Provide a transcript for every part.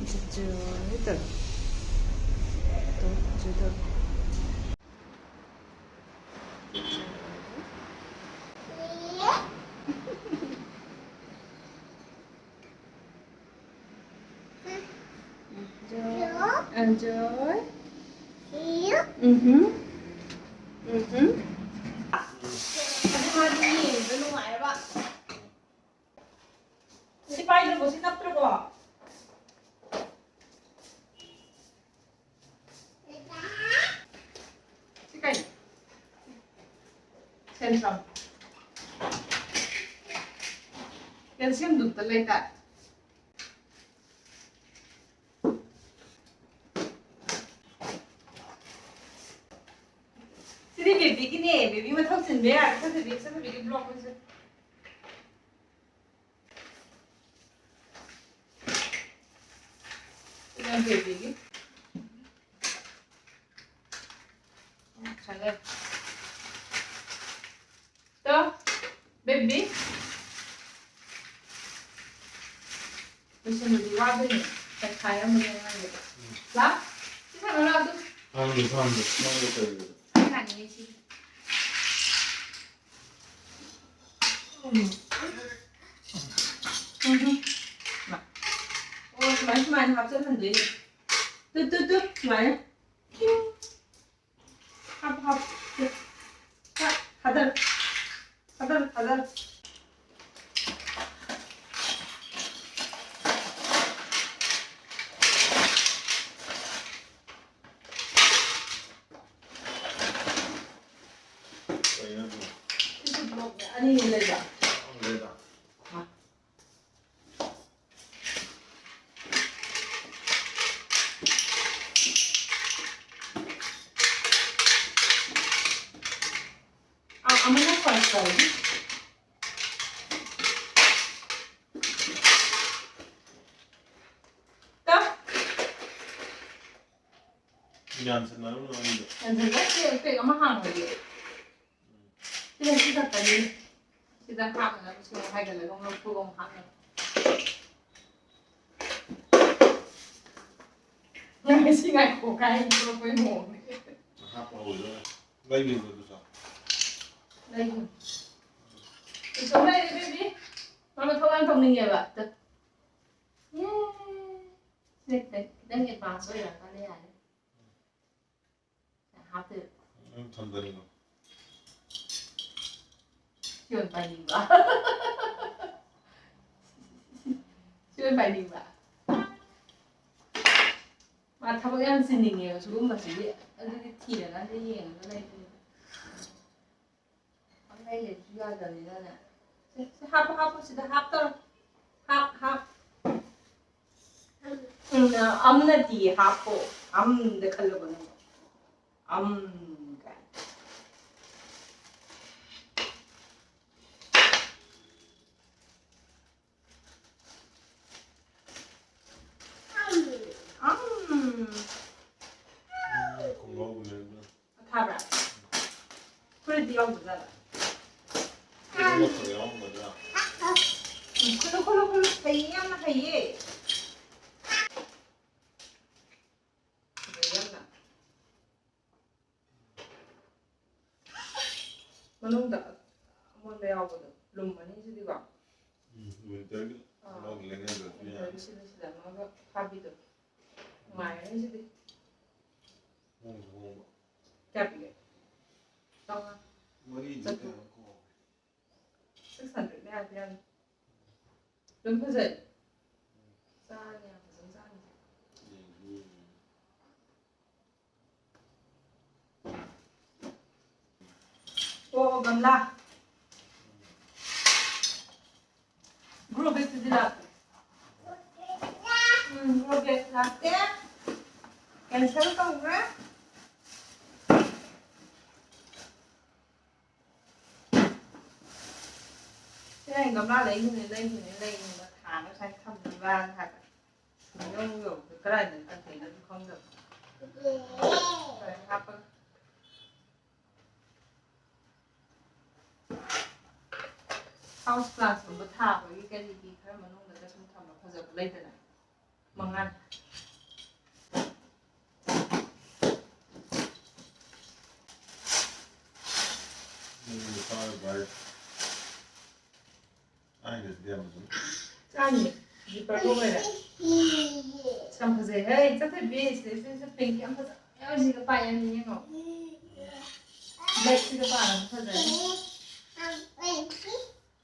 Được. Tốt chưa được. Enjoy. Spider você tá trocando. Fica aí. Senta. Calcium dutta leita. Sini baby gini, baby mau tahu sini ya, kita baby block aja. Ini baby gini. Chale. Tuh, baby. Bisa dibuat ini, kayak macam mana? Lah, kita mana tu? Hangi, mana tu? Ini sih. Nah, oh semain hap chân thần đấy, tức semain, hap, hadar. Ani nilai dah. Leda. Amana first lagi. Tuh. Jangan senang lagi. Yang jelas kayak mahal lagi. Kita tadi kita hak lah, mesti hai cái này không hak lah. Ngày sinh ngày của cái tôi với mồm. Hap hồi rồi. Đây mình vừa sao? Đây. Đi xuống đây đi baby. Nó không ăn phòng mình nhiều ạ. Đây nghiệt vào rồi là ta đây à. Hap được. Thằng đây nó. Chuyện bài gì vậy? Chuyện bài gì vậy? Mà thằng em xin đi nhiều chú cũng mà chỉ biết thì là nó đi nhiều nó đây. Hôm nay là chú ra giờ gì đó nè. Hấp chỉ là hấp thôi. Hấp. Âm là gì hấp cô? Âm để khơi lên nó. Âm cái. Athaba. 그래 네가 뭐잖아. 이거 영어 뭐야? 콜로 하이야. Manungda mo le ako do. Lumani si diba? Winter. Log lenge do. Sila mga habi do. Maya ni si di. Kya bigay? Tama. 머리 이제 고 600 na yan. Doon pa sa'yo? Saan yan? Saan? Oo, gamla. Group it to the latte. Group it latte. Cancel ka ba? Thế này gamla lấy như này nhưng mà thả nó sang thăm nó ra thả nó kiểu cái này thì ta thấy nó không được. Rồi hấp house plants của bữa thả với cái gì thì thôi mà nó người ta không thầm nó phải dập lên thế này mangan. Chani, di perlu beda. Sampai saya, hey, tapi biasa, saya pengen apa? Ya sih kepayan ini kok. Baik sih kepayan, apa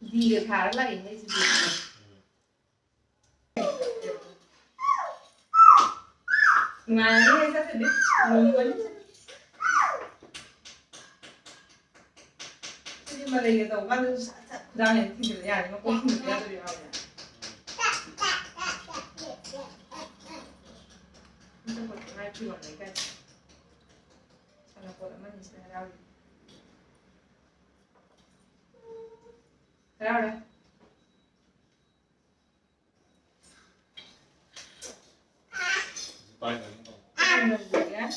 dia thả lại hay gì ngày nay sao thì biết người vẫn nhưng mà đây cái đầu văn ra này thì được nhà nhưng mà không được ra được nào nhỉ không có ai chịu ở đấy cái sao nó có mà nhìn sẽ ra ra đây Tay ăn được rồi á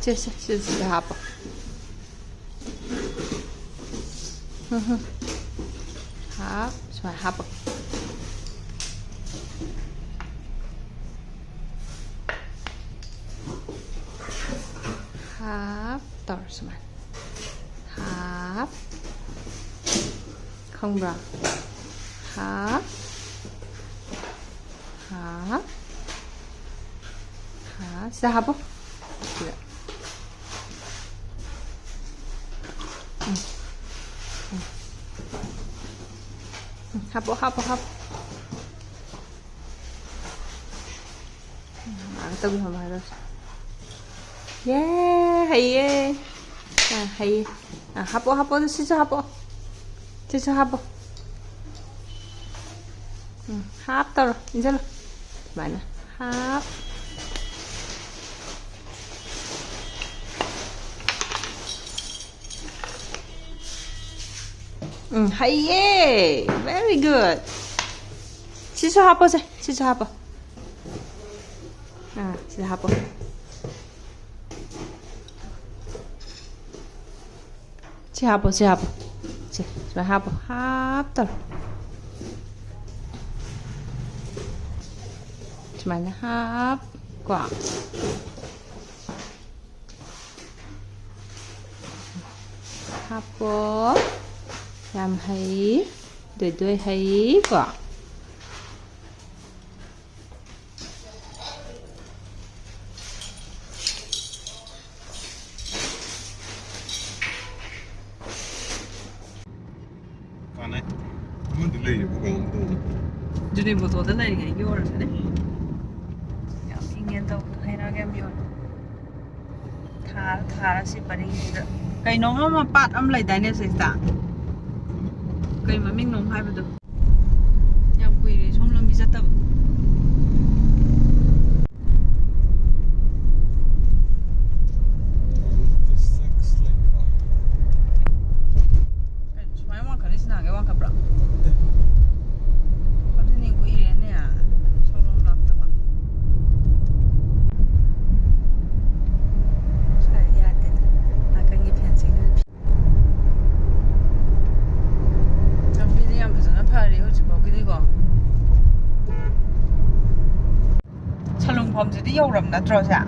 Сейчас hapa. Hap, rồi hapa. Hap, tỏ rồi. Hap. Không rồi. Hap. Hap. Hap, sẽ hapa. Tidak. Hapo. Tung không phải rồi. Yeah, hay. Hay. Hapo, siso hapo. Hap tao rồi, nhìn xem. Bạn nè. Hap. Hay, very good. Siso hapo. Siso hapo. Si hapo. Rồi hapo. Hap tao. Cuman hap quả. Hapo. Làm hay, đuôi hay quả. Con này, muốn đi lấy của con đồ. Jadi butuh ada lagi kayak gimana sih? Ya ingin tahu hay na game yon. Thara si paling tidak. Kayak nong ama pat am lai dai sih ta. Kayak maming nong hai betul. Yang kuiri somlam bisa tahu. 범죄도 여름나 들어자.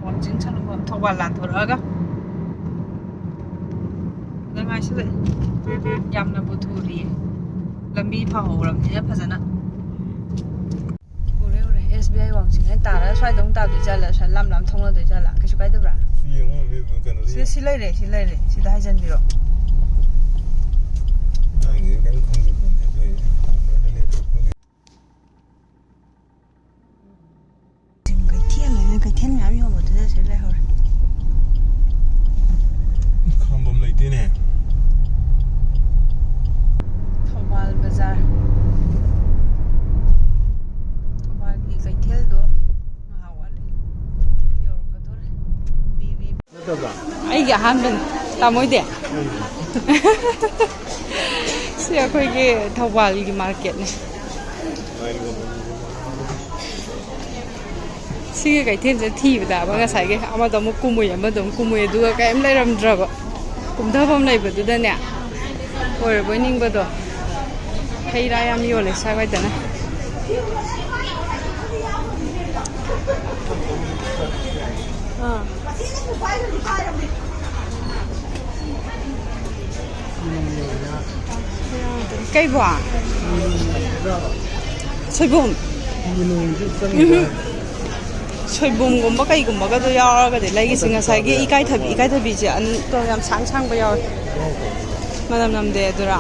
범진처럼 범 토발란 돌아가. 내가 시대 얌나 부투리. 람비 파호람지 파잖아. 그래 SBI 왕진에 따라 쇠동 따도 잘라 살람람 통로도 잘라. 그래서 가이드브라. 실례래. 시다 하잔디로. cái thiên ngắm vô một thứ sẽ lại hồi không bấm lấy tên này Thoubal bazar Thoubal की cái thiên đó hawal yo cái đó bi ai han bên ta mới đẹp sẽ coi cái Thoubal cái market này Siga kaiꯊꯦꯜꯁꯦ ꯊꯤꯕꯗ ꯉꯁꯥꯏꯒꯤ ꯑꯃꯗ ꯑꯃꯨꯛ ꯀꯨꯝꯃꯨꯏ ꯑꯃꯗ ꯑꯃꯨꯛ ꯀꯨꯝꯃꯨꯏ ꯑꯗꯨꯒ ꯀꯩꯝ ꯂꯩꯔꯝꯗ꯭ꯔꯕ ꯀꯨꯝꯊꯐꯝ ꯂꯩꯕꯗꯨꯗꯅꯦ ꯑꯣꯏꯔꯕꯣꯏ ꯅꯤꯡꯕꯗꯣ ꯍꯩ ꯔꯥ ꯌꯥꯝ ꯌꯣꯜꯂꯦ ꯁ꯭ꯋꯥꯏꯗꯅ ꯀꯩꯕꯣ ꯁꯣꯏꯕꯨꯝ ꯁꯣꯏꯕꯨꯝꯒꯨꯝꯕ ꯀꯩꯒꯨꯝꯕꯒꯗꯣ ꯌꯥꯎꯔꯒꯗꯤ ꯂꯩꯒꯤꯁꯦ ꯉꯁꯥꯏꯒꯤ ꯏꯀꯥꯏꯊꯕꯤꯁꯦ ꯑꯗꯣ ꯌꯥꯝ ꯁꯥꯡꯕ ꯌꯥꯎꯋꯦ ꯃꯅꯝ ꯅꯝꯗꯦ ꯑꯗꯨꯔꯥ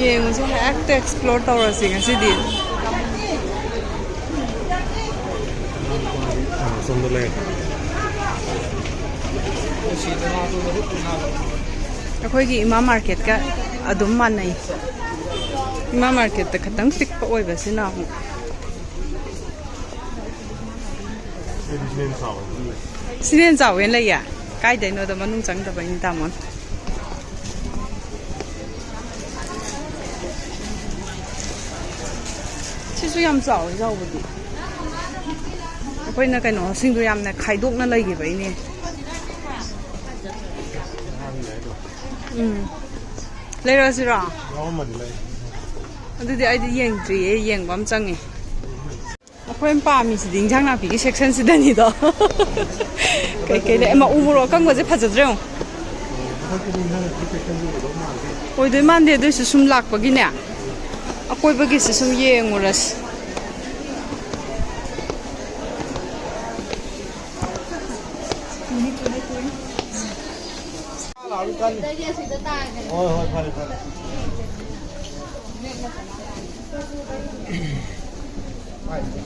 ꯌꯦꯡꯉꯨꯁꯦ ꯍꯦꯛꯇ ꯑꯦꯛꯁꯄ꯭ꯂꯣꯔ ꯇꯧꯔꯁꯤ ꯉꯁꯤꯗꯤ ꯑꯩꯈꯣꯏꯒꯤ ꯏꯃꯥ ꯃꯥꯔꯀꯦꯠꯀ ꯑꯗꯨꯝ ꯃꯥꯟꯅꯩ ꯏꯃꯥ ꯃꯥꯔꯀꯦꯠꯇ ꯈꯤꯇꯪ ꯄꯤꯛꯄ ꯑꯣꯏꯕꯁꯤꯅ ꯑꯃꯨꯛ ꯁꯤꯅꯦꯟ ꯆꯥꯎꯋꯦꯅ ꯂꯩꯌꯦ ꯀꯥꯏꯗꯩꯅꯣꯗ ꯃꯅꯨꯡ ꯆꯪꯗꯕꯩꯅꯤ ꯇꯥꯃꯣ ꯁꯤꯁꯨ ꯌꯥꯝ ꯆꯥꯎꯋꯦ ꯆꯥꯎꯕꯗꯤ ꯑꯩꯈꯣꯏꯅ ꯀꯩꯅꯣꯁꯤꯡꯗꯣ ꯌꯥꯝꯅ ꯈꯥꯏꯗꯣꯛꯅ ꯂꯩꯈꯤꯕꯩꯅꯦ ꯂꯩꯔꯛꯑꯁꯤꯔꯣ ꯑꯗꯨꯗꯤ ꯑꯩꯗꯤ ꯌꯦꯡꯗ꯭ꯔꯤꯌꯦ ꯌꯦꯡꯕ ꯑꯃ ꯆꯪꯉꯦ ꯑꯩꯈꯣꯏꯅ ꯄꯥꯝꯃꯤꯁꯤꯗꯤ ꯏꯟꯖꯥꯡ ꯅꯥꯄꯤꯒꯤ ꯁꯦꯛꯁꯟꯁꯤꯗꯅꯤꯗꯣ ꯀꯩꯀꯩ ꯂꯩ ꯎ ꯃꯣꯔꯣꯛ ꯑꯀꯪꯕꯁꯦ ꯐꯖꯗ꯭ꯔꯦ ꯌꯦꯡꯉꯣ ꯑꯣꯏꯗꯣꯏ ꯃꯥꯟꯗꯦ ꯑꯗꯨꯏꯁꯨ ꯁꯨꯝ ꯂꯥꯛꯄꯒꯤꯅꯦ ꯑꯀꯣꯏꯕꯒꯤꯁꯤ ꯁꯨꯝ ꯌꯦꯡꯉꯨꯔꯁꯤ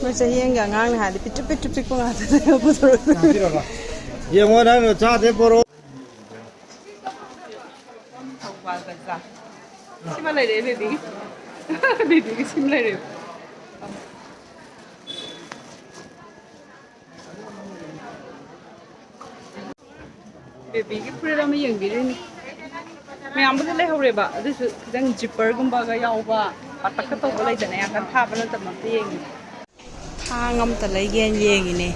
ꯃꯣꯏ ꯆꯍꯤꯒꯤ ꯑꯉꯥꯡꯅ ꯍꯥꯏꯔꯗꯤ ꯄꯤꯛꯇ꯭ꯔꯨ ꯄꯤꯛꯄ ꯉꯥꯛꯇꯅꯦ ꯄꯨꯊꯣꯔꯛꯇꯣꯏꯅꯦ ꯌꯦꯡꯉꯣ ꯅꯪꯅ ꯆꯥꯗꯦ ꯄꯣꯔꯣ ꯊꯧꯕꯥꯜ ꯕꯖꯥꯔ ꯁꯤꯃ ꯂꯩꯔꯛꯑꯦ ꯕꯦꯕꯤꯒꯤ ꯁꯤꯃ ꯂꯩꯔꯛꯑꯦ ꯕꯦꯕꯤꯒꯤ ꯐꯨꯔꯤꯠ ꯑꯃ ꯌꯦꯡꯕꯤꯔꯤꯅꯤ ꯃꯌꯥꯝꯕꯨꯗꯤ ꯂꯩꯍꯧꯔꯦꯕ ꯑꯗꯨꯁꯨ ꯈꯤꯇꯪ ꯖꯤꯞꯄꯔꯒꯨꯝꯕꯒ ꯌꯥꯎꯕ ꯄꯥꯇꯛꯀ ꯇꯧꯕ ꯂꯩꯗꯅ ꯌꯥꯝ ꯀꯟꯅ ꯊꯥꯕ ꯅꯠꯇꯕ ꯑꯝꯇ ꯌꯦꯡꯉꯤ ꯊꯥꯡ ꯑꯝꯇ ꯂꯩꯒꯦꯅ ꯌꯦꯡꯉꯤꯅꯦ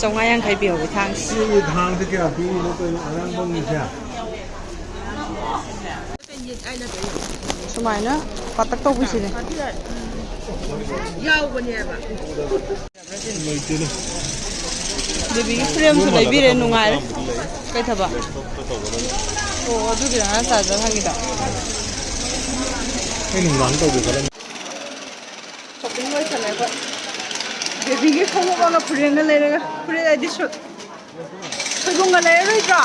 550 ꯄꯤꯍꯧꯋꯤ ꯊꯥꯡꯁꯤ ꯊꯥꯡꯁꯦ ꯀꯌꯥ ꯄꯤꯔꯤꯅꯣ ꯀꯩꯅꯣ ꯑꯔꯥꯡꯕꯝꯒꯤꯁꯦ ꯁꯨꯃꯥꯏꯅ ꯄꯥꯇꯛ ꯇꯧꯕꯁꯤꯅꯦ ꯌꯥꯎꯕꯅꯦꯕ ꯕꯦꯕꯤꯒꯤ ꯐ꯭ꯔꯦꯝꯁꯨ ꯂꯩꯕꯤꯔꯦ ꯅꯨꯡꯉꯥꯏꯔꯦ ꯀꯩ ꯊꯕꯛ ꯑꯣ ꯑꯗꯨꯒꯤꯔ ꯉꯔꯥꯡ ꯆꯥꯔꯖꯔ ꯍꯪꯉꯤꯗꯣ ꯑꯩ ꯅꯨꯡꯗꯥꯡ ꯇꯧꯒꯦ ꯈꯜꯂꯝ shopping loꯏꯁꯜꯂꯦ ꯑꯩꯈꯣꯏ ꯕꯦꯕꯤꯒꯤ ꯈꯣꯡꯎꯞ ꯑꯃ ꯐꯨꯔꯤꯠꯒ ꯂꯩꯔꯒ ꯐꯨꯔꯤꯠ ꯍꯥꯏꯗꯤ ꯁꯨꯠ ꯁꯣꯏꯕꯨꯝꯒ ꯂꯩꯔꯔꯣꯏꯗ꯭ꯔꯣ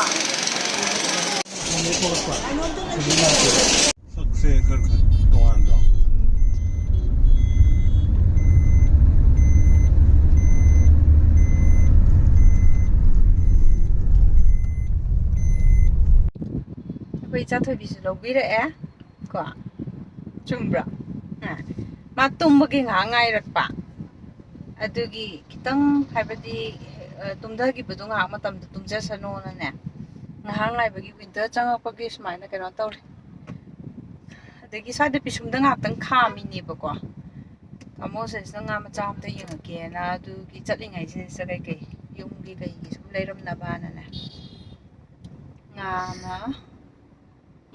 ꯁꯛꯁꯦ ꯈꯔ ꯇꯣꯉꯥꯟꯗ꯭ꯔꯣ ꯑꯩꯈꯣꯏ ꯏꯆꯥꯊꯣꯏꯕꯤꯁꯨ ꯂꯧꯕꯤꯔꯛꯑꯦ ꯀꯣ ꯆꯨꯝꯕ꯭ꯔꯥ ꯃꯥ ꯇꯨꯝꯕꯒꯤ ꯉꯥꯏꯍꯥꯛ ꯉꯥꯏꯔꯛꯄ ꯑꯗꯨꯒꯤ ꯈꯤꯇꯪ ꯍꯥꯏꯕꯗꯤ ꯇꯨꯝꯊꯈꯤꯕꯗꯣ ꯉꯥꯏꯍꯥꯛ ꯃꯇꯝꯗ ꯇꯨꯝꯖꯁꯅꯣꯅꯅꯦ ꯉꯥꯏꯍꯥꯛ ꯉꯥꯏꯕꯒꯤ ꯋꯤꯟꯇꯔ ꯆꯪꯉꯛꯄꯒꯤ ꯁꯨꯃꯥꯏꯅ ꯀꯩꯅꯣ ꯇꯧꯔꯦ ꯑꯗꯒꯤ ꯁ꯭ꯋꯥꯏꯗ ꯄꯤꯁꯨꯝꯗ ꯉꯥꯏꯍꯥꯛꯇꯪ ꯈꯥꯝꯃꯤꯅꯦꯕꯀꯣ ꯇꯥꯃꯣꯁꯤꯗ ꯉꯥ ꯃꯆꯥ ꯑꯝꯇ ꯌꯦꯡꯉꯛꯀꯦꯅ ꯑꯗꯨꯒꯤ ꯆꯠꯂꯤꯉꯩꯁꯤꯗ ꯀꯩꯀꯩ ꯌꯨꯝꯒꯤ ꯀꯩꯒꯤ ꯁꯨꯝ ꯂꯩꯔꯝꯅꯕꯅꯅꯦ ꯉꯥ ꯑꯃ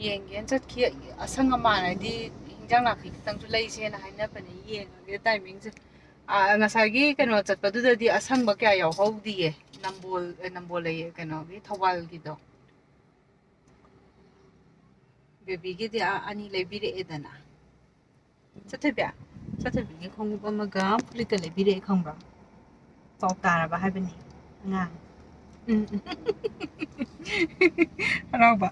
ꯌꯦꯡꯒꯦꯅ ꯆꯠꯈꯤ ꯑꯁꯪ ꯑꯃꯥꯟ ꯍꯥꯏꯗꯤ ꯏꯟꯖꯥꯡ ꯅꯥꯄꯤ ꯈꯤꯇꯪꯁꯨ ꯂꯩꯁꯦꯅ ꯍꯥꯏꯅꯕꯅꯦ ꯌꯦꯡꯉꯒꯦ ꯇꯥꯏꯃꯤꯡꯁꯦ ꯉꯁꯥꯏꯒꯤ ꯀꯩꯅꯣ ꯆꯠꯄꯗꯨꯗꯗꯤ ꯑꯁꯪꯕ ꯀꯌꯥ ꯌꯥꯎꯍꯧꯗꯤꯌꯦ ꯅꯝꯕꯣꯜ ꯂꯩꯌꯦ ꯀꯩꯅꯣꯒꯤ ꯊꯧꯕꯥꯜꯒꯤꯗꯣ ꯕꯦꯕꯤꯒꯤꯗꯤ ꯑꯅꯤ ꯂꯩꯕꯤꯔꯛꯑꯦꯗꯅ ꯆꯠꯊꯣꯏꯕꯤꯒꯤ ꯈꯣꯡꯎꯞ ꯑꯃꯒ ꯐꯨꯔꯤꯠꯀ ꯂꯩꯕꯤꯔꯛꯑꯦ ꯈꯪꯕ꯭ꯔꯥ ꯄꯥꯎ ꯇꯥꯔꯕ ꯍꯥꯏꯕꯅꯤ ꯑꯉꯥꯡ ꯍꯔꯥꯎꯕ